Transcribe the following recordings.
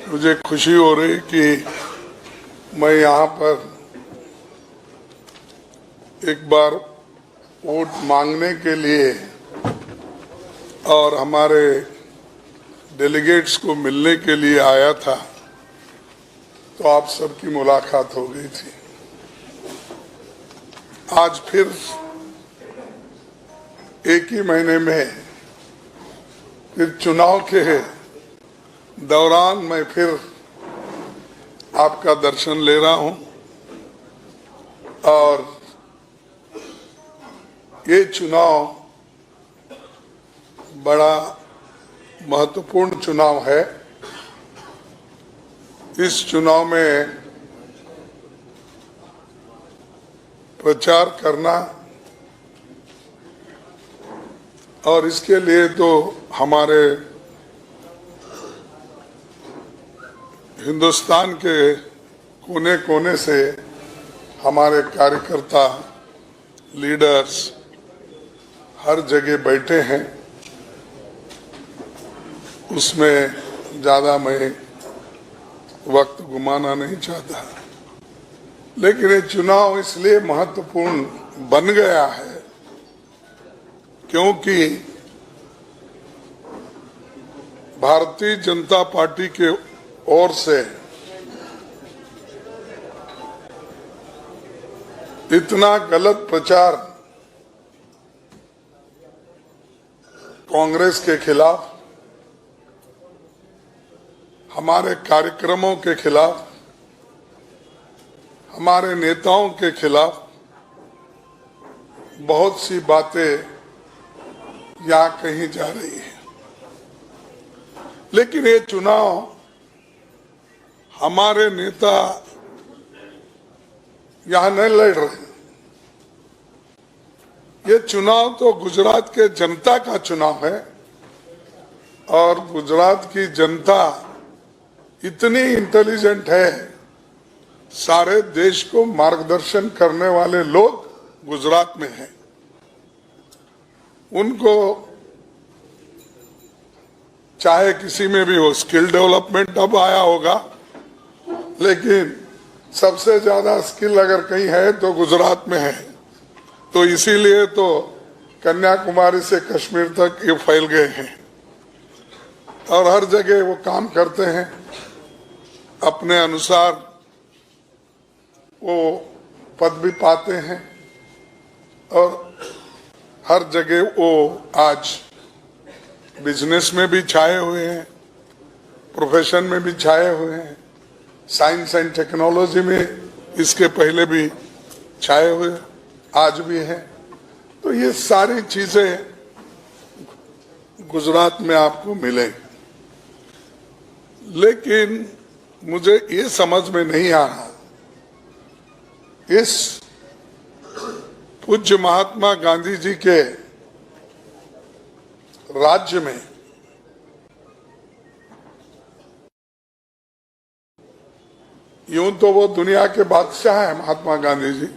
मुझे खुशी हो रही कि मैं यहाँ पर एक बार वोट मांगने के लिए और हमारे डेलीगेट्स को मिलने के लिए आया था, तो आप सबकी मुलाकात हो गई थी। आज फिर एक ही महीने में फिर चुनाव के दौरान मैं फिर आपका दर्शन ले रहा हूं और ये चुनाव बड़ा महत्वपूर्ण चुनाव है। इस चुनाव में प्रचार करना और इसके लिए तो हमारे हिंदुस्तान के कोने कोने से हमारे कार्यकर्ता लीडर्स हर जगह बैठे हैं। उसमें ज़्यादा मैं वक्त गुमाना नहीं चाहता, लेकिन ये चुनाव इसलिए महत्वपूर्ण बन गया है क्योंकि भारतीय जनता पार्टी के ओर से इतना गलत प्रचार कांग्रेस के खिलाफ, हमारे कार्यक्रमों के खिलाफ, हमारे नेताओं के खिलाफ बहुत सी बातें यहाँ कही जा रही है। लेकिन ये चुनाव हमारे नेता यहाँ नहीं लड़ रहे। ये चुनाव तो गुजरात के जनता का चुनाव है और गुजरात की जनता इतनी इंटेलिजेंट है, सारे देश को मार्गदर्शन करने वाले लोग गुजरात में हैं। उनको चाहे किसी में भी हो, स्किल डेवलपमेंट अब आया होगा, लेकिन सबसे ज्यादा स्किल अगर कहीं है तो गुजरात में है। तो इसीलिए तो कन्याकुमारी से कश्मीर तक ये फैल गए हैं और हर जगह वो काम करते हैं अपने अनुसार, वो पद भी पाते हैं और हर जगह वो आज बिजनेस में भी छाए हुए हैं, प्रोफेशन में भी छाए हुए हैं, साइंस एंड टेक्नोलॉजी में इसके पहले भी छाए हुए आज भी हैं। तो ये सारी चीजें गुजरात में आपको मिलेंगी, लेकिन मुझे ये समझ में नहीं आ रहा, इस पूज्य महात्मा गांधी जी के राज्य में यूं तो वो दुनिया के बादशाह है महात्मा गांधी जी,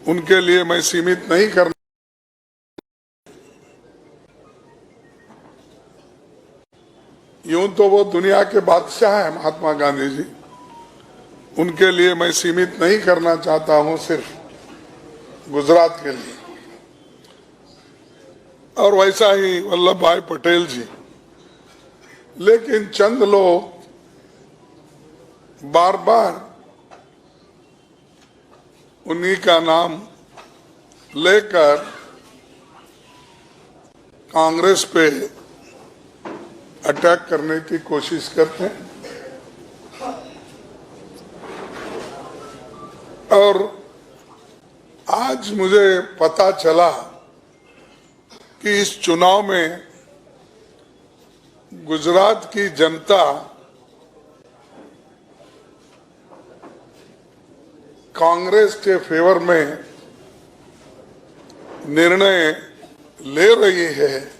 उनके लिए मैं सीमित नहीं करना, यूं तो वो दुनिया के बादशाह है महात्मा गांधी जी, उनके लिए मैं सीमित नहीं करना चाहता हूं सिर्फ गुजरात के लिए। और वैसा ही वल्लभ भाई पटेल जी, लेकिन चंद लोग बार बार उन्हीं का नाम लेकर कांग्रेस पे अटैक करने की कोशिश करते हैं। और आज मुझे पता चला कि इस चुनाव में गुजरात की जनता कांग्रेस के फेवर में निर्णय ले रही है,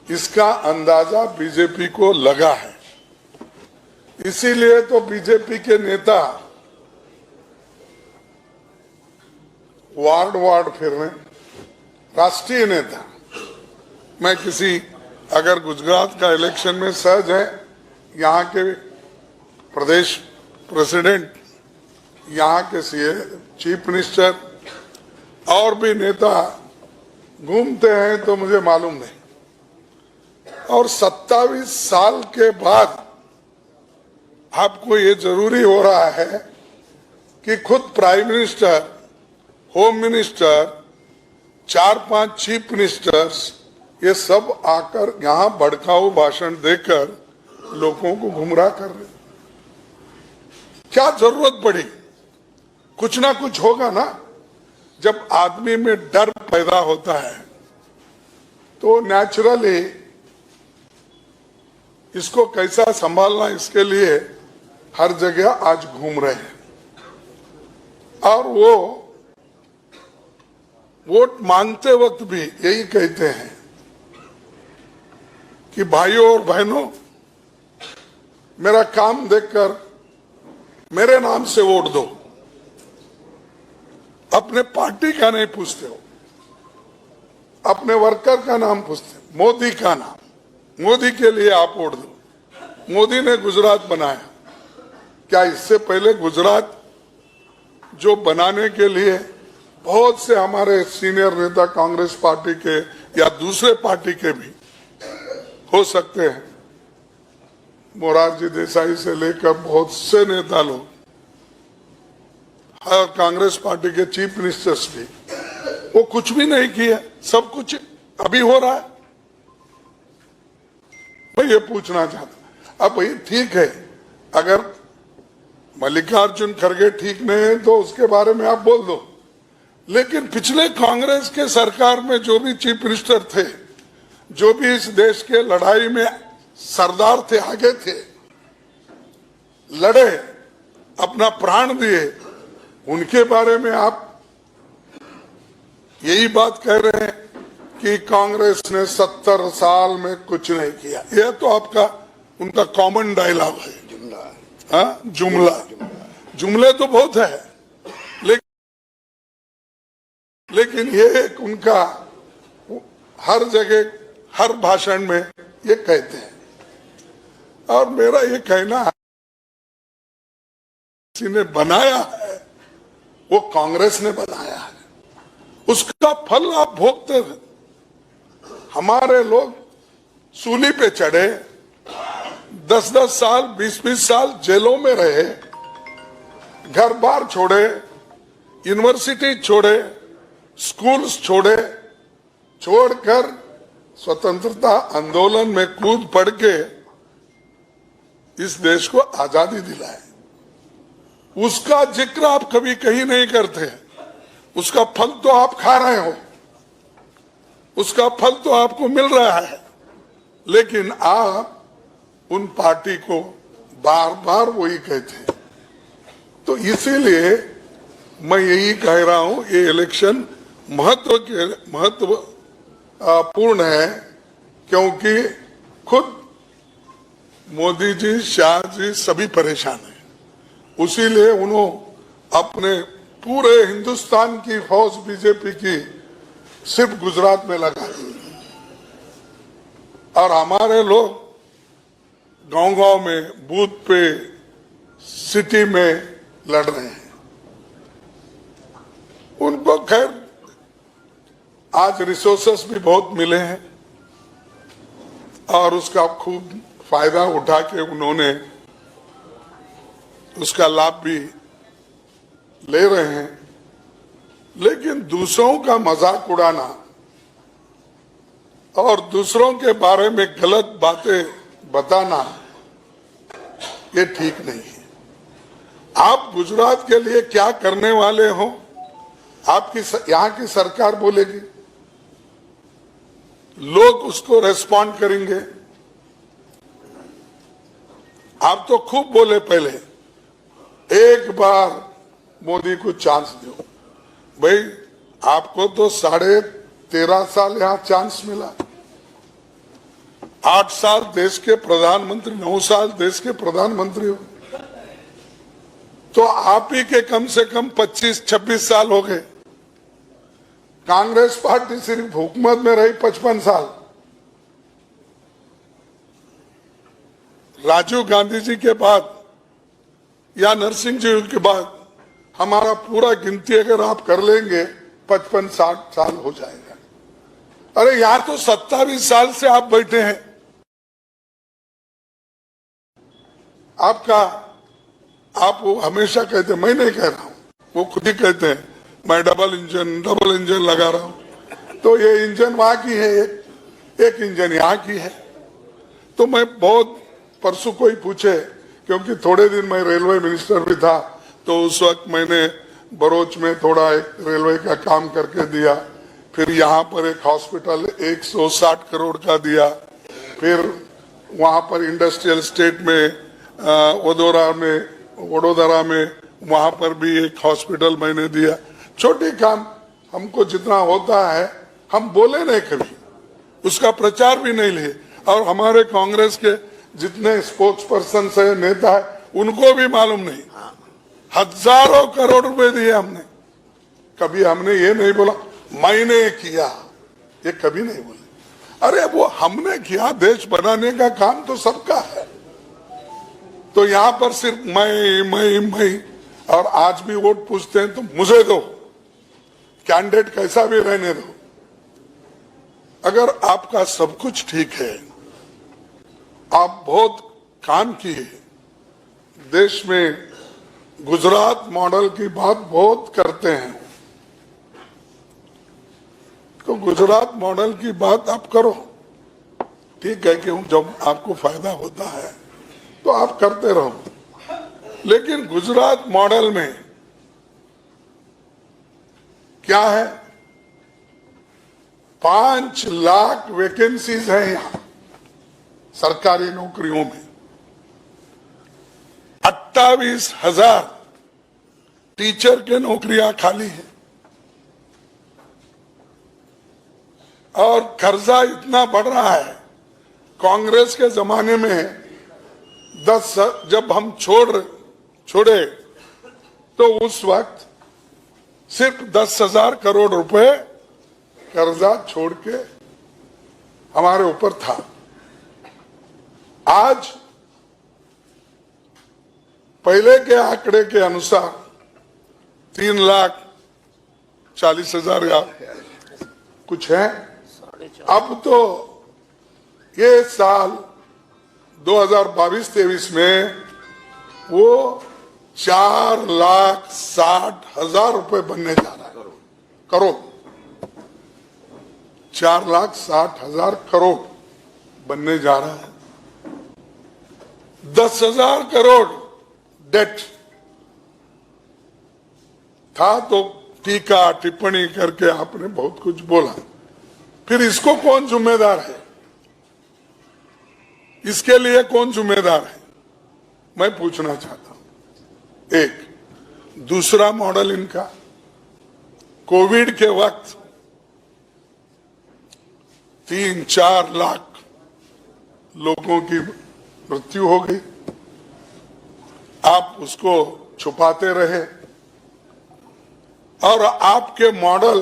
इसका अंदाजा बीजेपी को लगा है। इसीलिए तो बीजेपी के नेता वार्ड वार्ड फिर रहे, राष्ट्रीय नेता। मैं किसी अगर गुजरात का इलेक्शन में सहज है यहाँ के प्रदेश प्रेसिडेंट, यहाँ के सीए, चीफ मिनिस्टर और भी नेता घूमते हैं तो मुझे मालूम नहीं। और 27 साल के बाद आपको ये जरूरी हो रहा है कि खुद prime minister, home minister, 4-5 chief ministers ये सब आकर यहाँ भड़काऊ भाषण देकर लोगों को गुमराह कर रहे। क्या जरूरत पड़ी? कुछ ना कुछ होगा ना। जब आदमी में डर पैदा होता है तो नेचुरली इसको कैसा संभालना, इसके लिए हर जगह आज घूम रहे हैं। और वो वोट मांगते वक्त भी यही कहते हैं कि भाइयों और बहनों, मेरा काम देखकर मेरे नाम से वोट दो। अपने पार्टी का नहीं पूछते हो, अपने वर्कर का नाम पूछते, मोदी का नाम। मोदी के लिए आप वोट दो। मोदी ने गुजरात बनाया, क्या इससे पहले गुजरात जो बनाने के लिए बहुत से हमारे सीनियर नेता कांग्रेस पार्टी के या दूसरे पार्टी के भी हो सकते हैं, मोरारजी देसाई से लेकर बहुत से नेता लोग और कांग्रेस पार्टी के चीफ मिनिस्टर्स भी, वो कुछ भी नहीं किया, सब कुछ अभी हो रहा है। मैं ये पूछना चाहता, अब भाई ठीक है, अगर मल्लिकार्जुन खड़गे ठीक नहीं है तो उसके बारे में आप बोल दो, लेकिन पिछले कांग्रेस के सरकार में जो भी चीफ मिनिस्टर थे, जो भी इस देश के लड़ाई में सरदार थे, आगे थे, लड़े, अपना प्राण दिए, उनके बारे में आप यही बात कह रहे हैं कि कांग्रेस ने 70 साल में कुछ नहीं किया। यह तो आपका उनका कॉमन डायलॉग है, जुमला। जुमले तो बहुत है, लेकिन ये एक उनका हर जगह हर भाषण में ये कहते हैं। और मेरा ये कहना है, किसी ने बनाया है, वो कांग्रेस ने बनाया है, उसका फल आप भोगते हैं। हमारे लोग सूली पे चढ़े, 10-10 साल, 20-20 साल जेलों में रहे, घर बार छोड़े, यूनिवर्सिटी छोड़े, स्कूल्स छोड़े, छोड़कर स्वतंत्रता आंदोलन में कूद पड़ के इस देश को आजादी दिलाए। उसका जिक्र आप कभी कहीं नहीं करते। उसका फल तो आप खा रहे हो, उसका फल तो आपको मिल रहा है, लेकिन आप उन पार्टी को बार बार वही कहते हैं। तो इसीलिए मैं यही कह रहा हूं, ये इलेक्शन महत्वपूर्ण है, क्योंकि खुद मोदी जी, शाह जी सभी परेशान हैं। उसीलिए उन्होंने अपने पूरे हिंदुस्तान की फौज बीजेपी की सिर्फ गुजरात में लगा दी, और हमारे लोग गांव-गांव में, बूथ पे, सिटी में लड़ रहे हैं। उनको खैर आज रिसोर्सेस भी बहुत मिले हैं और उसका खूब फायदा उठा के उन्होंने उसका लाभ भी ले रहे हैं। लेकिन दूसरों का मजाक उड़ाना और दूसरों के बारे में गलत बातें बताना, ये ठीक नहीं है। आप गुजरात के लिए क्या करने वाले हो, आपकी यहाँ की सरकार बोलेगी, लोग उसको रेस्पॉन्ड करेंगे। आप तो खूब बोले पहले, एक बार मोदी को चांस दो। भाई आपको तो 13.5 साल यहां चांस मिला, 8 साल देश के प्रधानमंत्री, 9 साल देश के प्रधानमंत्री हो, तो आप ही के कम से कम 25-26 साल हो गए। कांग्रेस पार्टी सिर्फ हुकूमत में रही 55 साल। राजीव गांधी जी के बाद या नरसिंह जी के बाद हमारा पूरा गिनती अगर आप कर लेंगे 55-60 साल हो जाएगा। अरे यार, तो 27 साल से आप बैठे हैं। आप वो हमेशा कहते हैं, मैं नहीं कह रहा हूं, वो खुद ही कहते हैं मैं डबल इंजन लगा रहा हूं। तो ये इंजन वहां की है, एक इंजन यहाँ की है। तो मैं बहुत परसों कोई पूछे, क्योंकि थोड़े दिन मैं रेलवे मिनिस्टर भी था, तो उस वक्त मैंने बरोच में थोड़ा एक रेलवे का काम करके दिया। फिर यहाँ पर एक हॉस्पिटल 160 करोड़ का दिया। फिर वहाँ पर इंडस्ट्रियल स्टेट में वडोदरा में वहाँ पर भी एक हॉस्पिटल मैंने दिया। छोटे काम हमको जितना होता है हम बोले नहीं, कभी उसका प्रचार भी नहीं लिए। और हमारे कांग्रेस के जितने स्पोक्स पर्सन है, नेता है, उनको भी मालूम नहीं, हजारों करोड़ रुपए दिए हमने। कभी हमने ये नहीं बोला मैंने किया, ये कभी नहीं बोले। अरे वो हमने किया, देश बनाने का काम तो सबका है। तो यहाँ पर सिर्फ मैं और आज भी वोट पूछते हैं तो मुझे दो, कैंडिडेट कैसा भी रहने दो। अगर आपका सब कुछ ठीक है, आप बहुत काम किए, देश में गुजरात मॉडल की बात बहुत करते हैं, तो गुजरात मॉडल की बात आप करो, ठीक है कि जब आपको फायदा होता है तो आप करते रहो। लेकिन गुजरात मॉडल में क्या है, 5 लाख वैकेंसीज है यहां सरकारी नौकरियों में, 28,000 टीचर के नौकरियां खाली हैं। और कर्जा इतना बढ़ रहा है, कांग्रेस के जमाने में जब हम छोड़े तो उस वक्त सिर्फ 10,000 करोड़ रुपए कर्जा छोड़ के हमारे ऊपर था। आज पहले के आंकड़े के अनुसार 3,40,000 या कुछ है। अब तो ये साल 2022-23 में वो 4,60,000 रुपए बनने जा रहा है, करोड़, 4,60,000 करोड़ बनने जा रहा है। 10,000 करोड़ डेट था, तो टीका टिप्पणी करके आपने बहुत कुछ बोला। फिर इसको कौन जिम्मेदार है, इसके लिए कौन जिम्मेदार है, मैं पूछना चाहता हूं। एक दूसरा मॉडल इनका, कोविड के वक्त 3-4 लाख लोगों की मृत्यु हो गई, आप उसको छुपाते रहे। और आपके मॉडल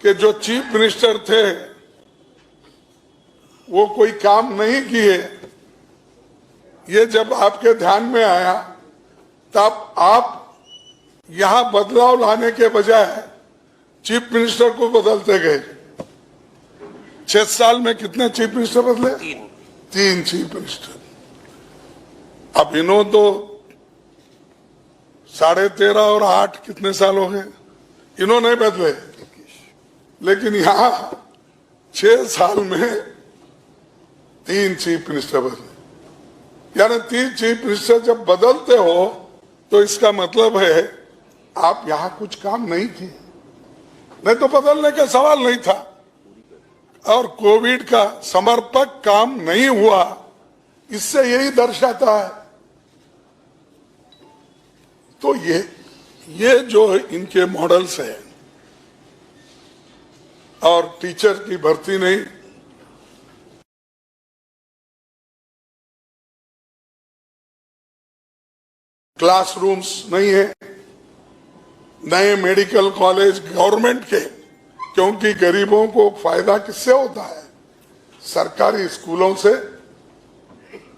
के जो चीफ मिनिस्टर थे वो कोई काम नहीं किए। ये जब आपके ध्यान में आया तब आप यहां बदलाव लाने के बजाय चीफ मिनिस्टर को बदलते गए। 6 साल में कितने चीफ मिनिस्टर बदले? 3 चीफ मिनिस्टर। अब इन्हों तो 13.5 और 8 कितने साल हो गए, इन्होंने बदले। लेकिन यहां 6 साल में 3 चीफ मिनिस्टर बदले। यानी 3 चीफ मिनिस्टर जब बदलते हो तो इसका मतलब है आप यहां कुछ काम नहीं किए, नहीं तो बदलने का सवाल नहीं था। और कोविड का समर्पक काम नहीं हुआ, इससे यही दर्शाता है। तो ये जो इनके मॉडल्स हैं, और टीचर की भर्ती नहीं, क्लासरूम्स नहीं है, नए मेडिकल कॉलेज गवर्नमेंट के, क्योंकि गरीबों को फायदा किससे होता है? सरकारी स्कूलों से।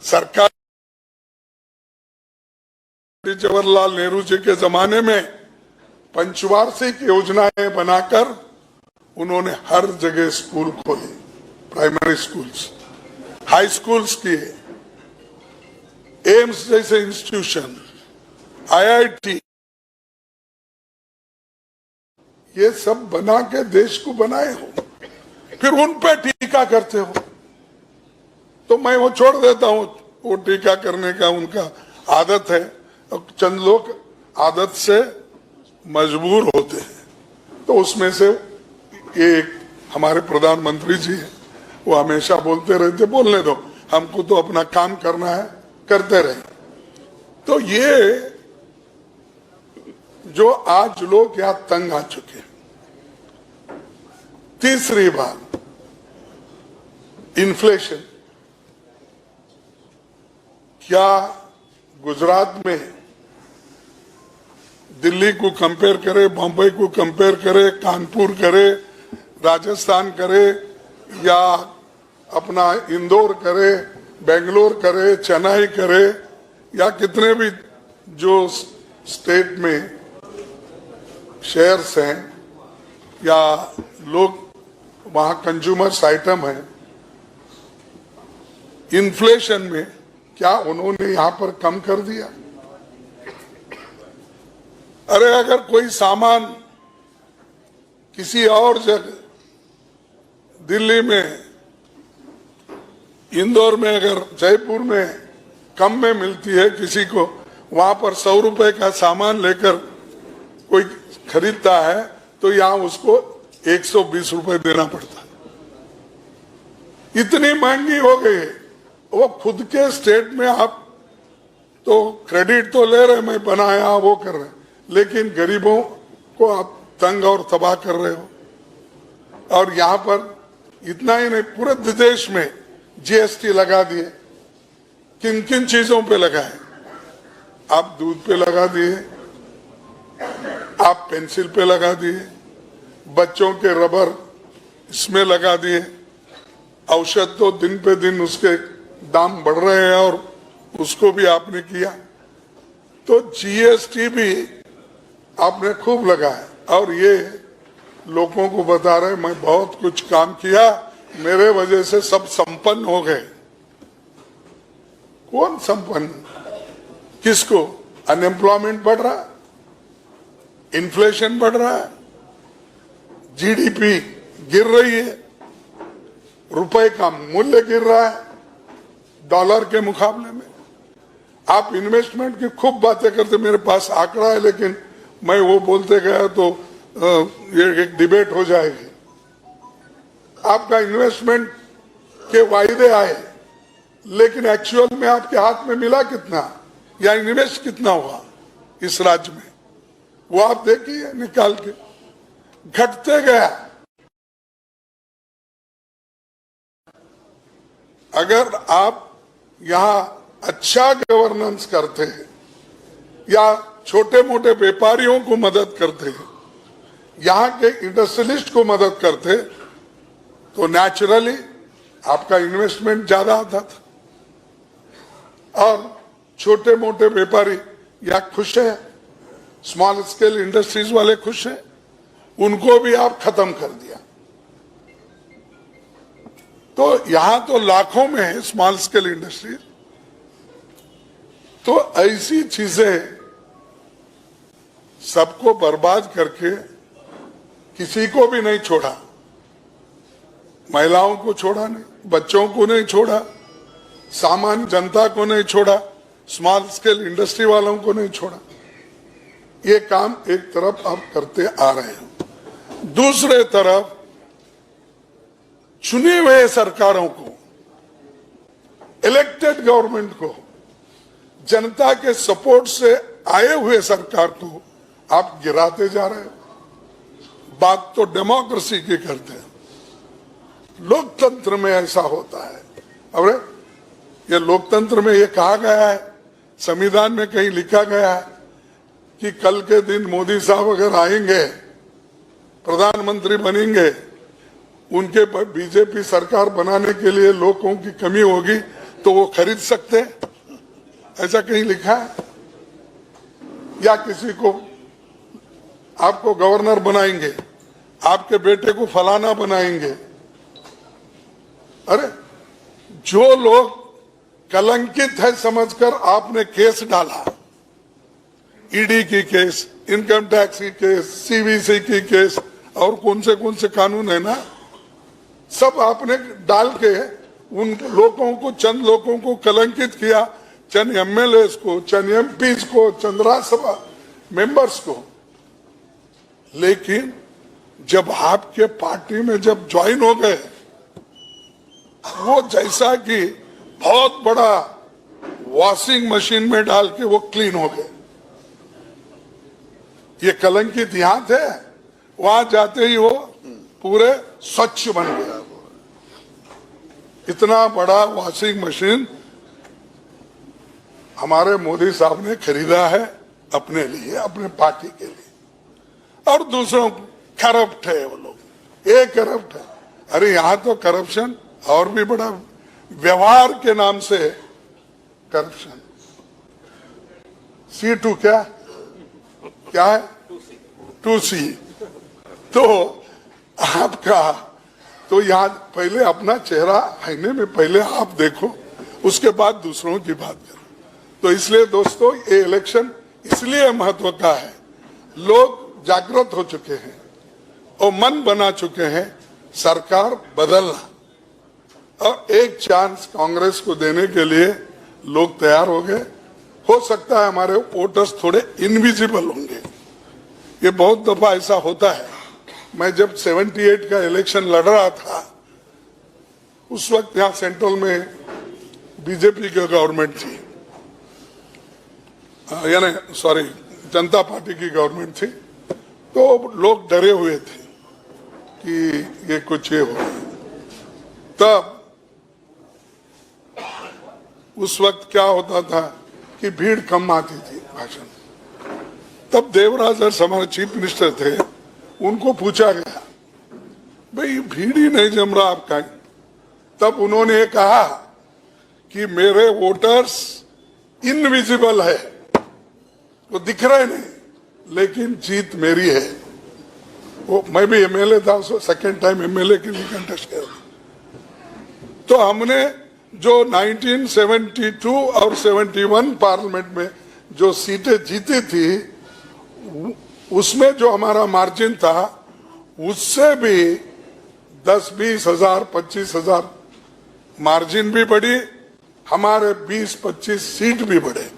सरकार जवाहरलाल नेहरू जी के जमाने में पंचवार्षिक योजनाएं बनाकर उन्होंने हर जगह स्कूल खोले, प्राइमरी स्कूल्स, हाई स्कूल्स किए, एम्स जैसे इंस्टीट्यूशन, आईआईटी, ये सब बना के देश को बनाए हो, फिर उन पे टीका करते हो। तो मैं वो छोड़ देता हूं, वो टीका करने का उनका आदत है, और चंद लोग आदत से मजबूर होते हैं। तो उसमें से एक हमारे प्रधानमंत्री जी हैं, वो हमेशा बोलते रहते, बोलने दो, हमको तो अपना काम करना है, करते रहे। तो ये जो आज लोग यहाँ तंग आ चुके हैं। तीसरी बात, इन्फ्लेशन। क्या गुजरात में दिल्ली को कंपेयर करे, बॉम्बे को कंपेयर करे, कानपुर करे, राजस्थान करे, या अपना इंदौर करे, बेंगलोर करे, चेन्नई करे, या कितने भी जो स्टेट में शेयर्स हैं या लोग वहां कंज्यूमर्स आइटम है, इन्फ्लेशन में क्या उन्होंने यहां पर कम कर दिया? अरे अगर कोई सामान किसी और जगह, दिल्ली में, इंदौर में, अगर जयपुर में कम में मिलती है किसी को, वहां पर 100 रुपए का सामान लेकर कोई खरीदता है तो यहां उसको 120 रुपए देना पड़ता है। इतनी महंगी हो गई है। वो खुद के स्टेट में आप तो क्रेडिट तो ले रहे, मैं बनाया, वो कर रहे, लेकिन गरीबों को आप तंग और तबाह कर रहे हो। और यहां पर इतना ही नहीं, पूरे देश में जीएसटी लगा दिए। किन किन चीजों पे लगाए? आप दूध पे लगा दिए, आप पेंसिल पे लगा दिए, बच्चों के रबर इसमें लगा दिए, औषध तो दिन पे दिन उसके दाम बढ़ रहे हैं और उसको भी आपने किया। तो जीएसटी भी आपने खूब लगाया और ये लोगों को बता रहे मैं बहुत कुछ काम किया, मेरे वजह से सब संपन्न हो गए। कौन संपन्न? किसको? अनएम्प्लॉयमेंट बढ़ रहा है, इन्फ्लेशन बढ़ रहा है, जीडीपी गिर रही है, रुपए का मूल्य गिर रहा है डॉलर के मुकाबले में। आप इन्वेस्टमेंट की खूब बातें करते, मेरे पास आंकड़ा है लेकिन मैं वो बोलते गया तो ये एक डिबेट हो जाएगी। आपका इन्वेस्टमेंट के वायदे आए लेकिन एक्चुअल में आपके हाथ में मिला कितना या इन्वेस्ट कितना हुआ इस राज्य में, वो आप देखिए निकाल के, घटते गया। अगर आप यहां अच्छा गवर्नेंस करते हैं या छोटे मोटे व्यापारियों को मदद करते हैं, यहां के इंडस्ट्रियलिस्ट को मदद करते, तो नेचुरली आपका इन्वेस्टमेंट ज्यादा आता था और छोटे मोटे व्यापारी या खुश है, स्मॉल स्केल इंडस्ट्रीज वाले खुश हैं, उनको भी आप खत्म कर दिया। तो यहां तो लाखों में है स्मॉल स्केल इंडस्ट्रीज। तो ऐसी चीजें सबको बर्बाद करके किसी को भी नहीं छोड़ा, महिलाओं को छोड़ा नहीं, बच्चों को नहीं छोड़ा, सामान्य जनता को नहीं छोड़ा, स्मॉल स्केल इंडस्ट्री वालों को नहीं छोड़ा। ये काम एक तरफ आप करते आ रहे हैं, दूसरे तरफ चुने हुए सरकारों को, इलेक्टेड गवर्नमेंट को, जनता के सपोर्ट से आए हुए सरकार को आप गिराते जा रहे हो। बात तो डेमोक्रेसी की करते हैं, लोकतंत्र में ऐसा होता है। अरे ये लोकतंत्र में ये कहा गया है, संविधान में कहीं लिखा गया है कि कल के दिन मोदी साहब अगर आएंगे, प्रधानमंत्री बनेंगे, उनके बीजेपी सरकार बनाने के लिए लोगों की कमी होगी तो वो खरीद सकते हैं, ऐसा कहीं लिखा है? या किसी को आपको गवर्नर बनाएंगे, आपके बेटे को फलाना बनाएंगे। अरे जो लोग कलंकित है समझकर आपने केस डाला, ईडी की केस, इनकम टैक्स की केस, सीवीसी की केस और कौन से कानून है ना, सब आपने डाल के उन लोगों को, चंद लोगों को कलंकित किया, चंद एमएलए को, चंद एमपीज को, चंद राज्यसभा मेंबर्स को। लेकिन जब आपके पार्टी में जब ज्वाइन हो गए, वो जैसा कि बहुत बड़ा वॉशिंग मशीन में डाल के वो क्लीन हो गए। ये कलंकित यहां थे, वहां जाते ही वो पूरे स्वच्छ बन गया। इतना बड़ा वॉशिंग मशीन हमारे मोदी साहब ने खरीदा है अपने लिए, अपने पार्टी के लिए, और दूसरों करप्ट है वो लोग, ये करप्ट है। अरे यहां तो करप्शन और भी बड़ा, व्यवहार के नाम से करप्शन। C2 क्या है? 2C। तो आपका तो यहां पहले अपना चेहरा आईने में पहले आप देखो, उसके बाद दूसरों की बात करो। तो इसलिए दोस्तों, ये इलेक्शन इसलिए महत्व का है, लोग जागृत हो चुके हैं और मन बना चुके हैं सरकार बदलना, और एक चांस कांग्रेस को देने के लिए लोग तैयार हो गए। हो सकता है हमारे वोटर्स थोड़े इनविजिबल होंगे, ये बहुत दफा ऐसा होता है। मैं जब 78 का इलेक्शन लड़ रहा था, उस वक्त यहाँ सेंट्रल में बीजेपी की गवर्नमेंट थी, यानी सॉरी जनता पार्टी की गवर्नमेंट थी। तो लोग डरे हुए थे कि ये कुछ ये हो। तब उस वक्त क्या होता था कि भीड़ कम आती थी भाषण। तब देवराज अरस हमारे चीफ मिनिस्टर थे, उनको पूछा गया, भाई भीड़ ही नहीं जम रहा आपका। तब उन्होंने कहा कि मेरे वोटर्स इनविजिबल है, वो दिख रहे नहीं, लेकिन जीत मेरी है। वो मैं भी एमएलए था, सेकेंड टाइम एमएलए के लिए कंटेस्ट किया। तो हमने जो 1972 और 71 पार्लियामेंट में जो सीटें जीती थी, उसमें जो हमारा मार्जिन था, उससे भी 10-20 हजार 25 हजार मार्जिन भी बढ़ी, हमारे 20-25 सीट भी बढ़े।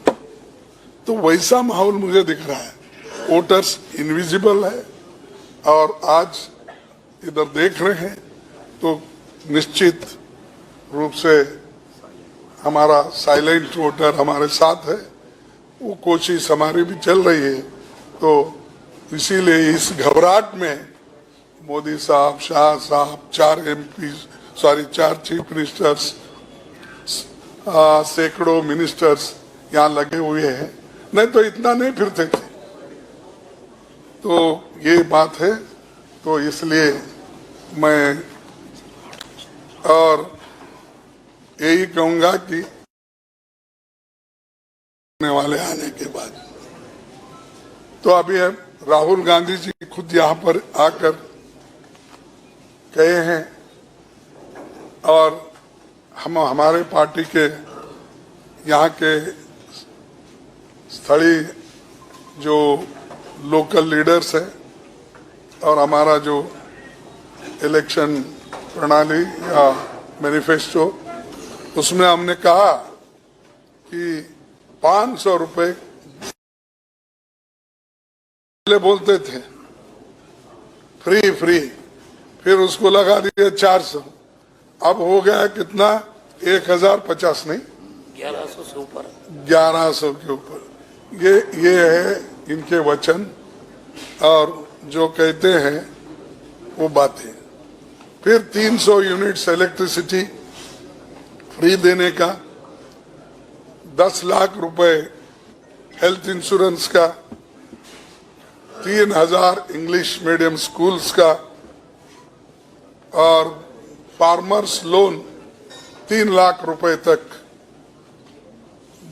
तो वैसा माहौल मुझे दिख रहा है, वोटर्स इनविजिबल है। और आज इधर देख रहे हैं तो निश्चित रूप से हमारा साइलेंट वोटर हमारे साथ है, वो कोशिश हमारी भी चल रही है। तो इसीलिए इस घबराहट में मोदी साहब, शाह साहब, 4 चीफ मिनिस्टर्स, सैकड़ों मिनिस्टर्स यहाँ लगे हुए हैं, नहीं तो इतना नहीं फिरते थे। तो ये बात है। तो इसलिए मैं और यही कहूंगा कि वाले आने के बाद तो अभी राहुल गांधी जी खुद यहाँ पर आकर गए हैं, और हम हमारे पार्टी के यहाँ के स्थलीय जो लोकल लीडर्स है और हमारा जो इलेक्शन प्रणाली या मैनिफेस्टो, उसमें हमने कहा कि 500 रुपए पहले बोलते थे फ्री, फिर उसको लगा दिया 400, अब हो गया कितना 1050 नहीं 1100 से ऊपर, 1100 के ऊपर। ये है इनके वचन और जो कहते हैं वो बातें। फिर 300 यूनिट्स इलेक्ट्रिसिटी फ्री देने का, 10 लाख रुपए हेल्थ इंश्योरेंस का, 3000 इंग्लिश मीडियम स्कूल्स का, और फार्मर्स लोन 3 लाख रुपए तक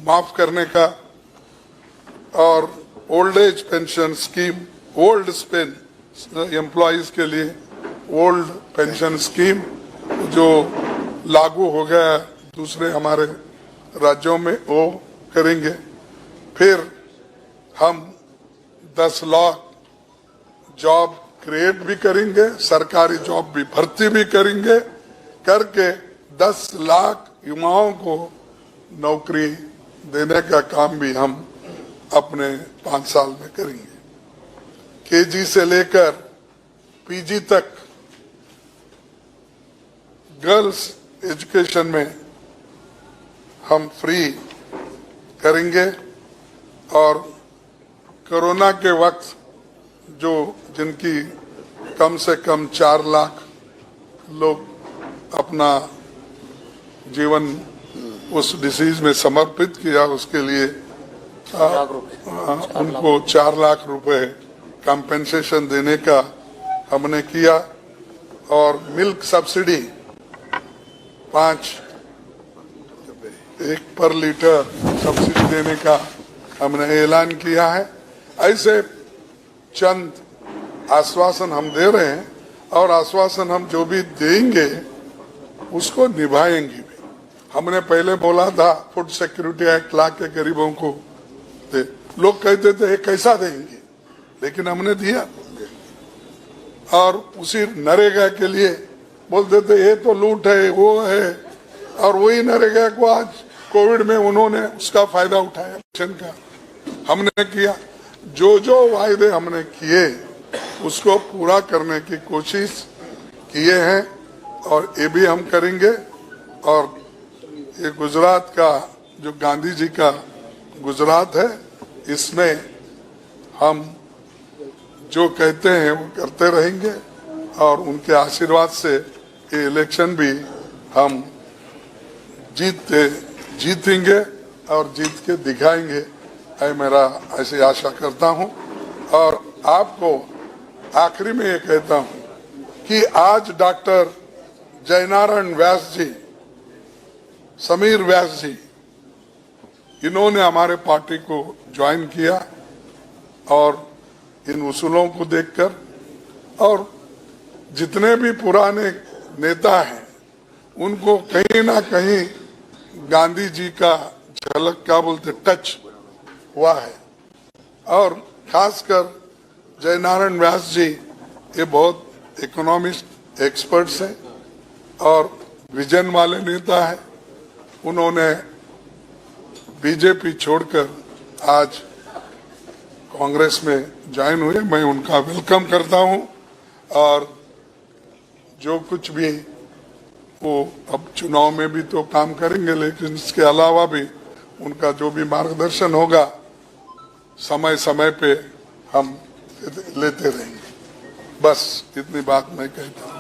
माफ करने का, और old age pension scheme, old Spain employees के लिए ओल्ड पेंशन स्कीम जो लागू हो गया दूसरे हमारे राज्यों में, वो करेंगे। फिर हम 10 लाख जॉब क्रिएट भी करेंगे, सरकारी जॉब भी भर्ती भी करेंगे, करके 10 लाख युवाओं को नौकरी देने का काम भी हम अपने 5 साल में करेंगे। केजी से लेकर पीजी तक गर्ल्स एजुकेशन में हम फ्री करेंगे, और कोरोना के वक्त जो जिनकी कम से कम 4 लाख लोग अपना जीवन उस डिसीज में समर्पित किया, उसके लिए उनको 4 लाख रुपए कंपेंसेशन देने का हमने किया। और मिल्क सब्सिडी 1 पर लीटर सब्सिडी देने का हमने ऐलान किया है। ऐसे चंद आश्वासन हम दे रहे हैं, और आश्वासन हम जो भी देंगे उसको निभाएंगे भी। हमने पहले बोला था फूड सिक्योरिटी एक्ट ला के गरीबों को दे, लोग कहते थे ये कैसा देंगे, लेकिन हमने दिया। और उसी नरेगा के लिए बोलते थे ये तो लूट है, वो है, और वही नरेगा को आज कोविड में उन्होंने उसका फायदा उठाया का हमने किया। जो जो वायदे हमने किए उसको पूरा करने की कोशिश किए हैं, और ये भी हम करेंगे। और ये गुजरात का जो गांधी जी का गुजरात है, इसमें हम जो कहते हैं वो करते रहेंगे, और उनके आशीर्वाद से ये इलेक्शन भी हम जीतेंगे और जीत के दिखाएंगे, मेरा ऐसी आशा करता हूं। और आपको आखिरी में ये कहता हूं कि आज डॉक्टर जयनारायण व्यास जी, समीर व्यास जी, इन्होंने हमारे पार्टी को ज्वाइन किया, और इन उसूलों को देखकर, और जितने भी पुराने नेता हैं उनको कहीं ना कहीं गांधी जी का झलक, क्या बोलते, टच हुआ है। और खासकर जयनारायण व्यास जी ये बहुत इकोनॉमिस्ट एक्सपर्ट्स हैं और विजन वाले नेता हैं। उन्होंने बीजेपी छोड़कर आज कांग्रेस में ज्वाइन हुए, मैं उनका वेलकम करता हूं। और जो कुछ भी वो अब चुनाव में भी तो काम करेंगे, लेकिन इसके अलावा भी उनका जो भी मार्गदर्शन होगा समय समय पे हम लेते रहेंगे। बस इतनी बात मैं कहता हूँ।